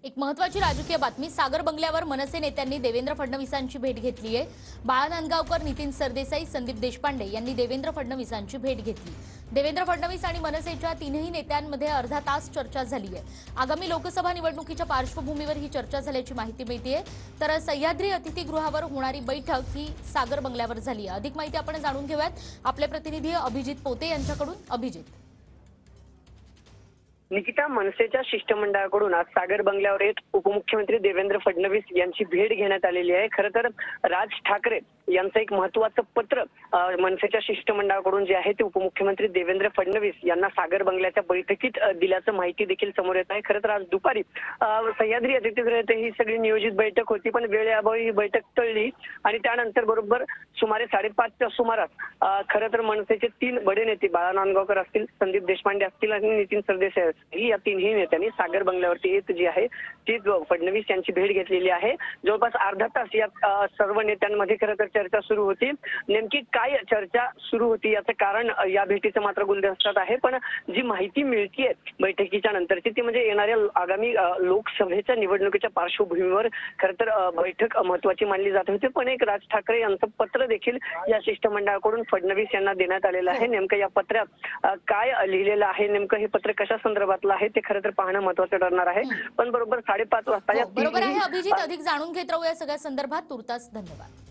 एक महत्त्वाची राजकीय बातमी। सागर बंगल्यावर मनसे नेत्यांनी देवेंद्र फडणवीसांची भेट घेतली आहे। बाळा नांदगावकर, नितीन सरदेसाई, संदीप देशपांडे यांनी देवेंद्र फडणवीसांची भेट घेतली। देवेंद्र फडणवीस आणि मनसेच्या तीनही नेत्यांमध्ये अर्धा तास चर्चा झाली आहे। आगामी लोकसभा निवडणुकीच्या पार्श्वभूमीवर ही चर्चा झाल्याची माहिती मिळतेय। तर सह्याद्री अतिथीगृहावर होणारी बैठक ही सागर बंगल्यावर झाली आहे। अधिक माहिती आपण जाणून घेऊयात आपले प्रतिनिधी अभिजित पोते यांच्याकडून। अभिजित, निकिता, मनसेच्या शिष्टमंडळाकडून आज सागर बंगल्यावर येत उपमुख्यमंत्री देवेंद्र फडणवीस यांची भेट घेण्यात आलेली आहे। खरं तर राज ठाकरे यांचं एक महत्त्वाचं पत्र मनसेच्या शिष्टमंडळाकडून जे आहे ते उपमुख्यमंत्री देवेंद्र फडणवीस यांना सागर बंगल्याच्या बैठकीत दिल्याचं माहिती देखील समोर येत आहे। खरं तर आज दुपारी सह्याद्री अतिथीगृहात ही सगळी नियोजित बैठक होती, पण वेळेअभावी ही बैठक टळली आणि त्यानंतर बरोबर सुमारे 5:30च्या सुमारास खरं तर मनसेचे 3 बडे नेते बाळा नांदगावकर असतील, संदीप देशपांडे असतील आणि नितीन सरदेसाई या तीनही नेत्यांनी सागर बंगल्यावरती येत जी आहे ती फडणवीस यांची भेट घेतलेली आहे। जवळपास अर्धा तास या सर्व नेत्यांमध्ये खरं तर चर्चा सुरू होती। नेमकी काय चर्चा सुरू होती याचं कारण या भेटीचं मात्र गुलदस्त्यात आहे, पण जी माहिती मिळतीये बैठकीच्या नंतरची ती म्हणजे येणाऱ्या आगामी लोकसभेच्या निवडणुकीच्या पार्श्वभूमीवर खरं तर बैठक महत्त्वाची मानली जात होती। पण एक राज ठाकरे यांचं पत्र देखील या शिष्टमंडळाकडून फडणवीस यांना देण्यात आलेलं आहे। नेमकं या पत्रात काय लिहिलेलं आहे, नेमकं हे पत्र कशा संदर्भातलं आहे ते खरं तर पाहणं महत्त्वाचं ठरणार आहे। पण बरोबर 5:30 वाजता बरोबर आहे अभिजित, अधिक जाणून घेत राहू या सगळ्या संदर्भात। तुर्तास धन्यवाद।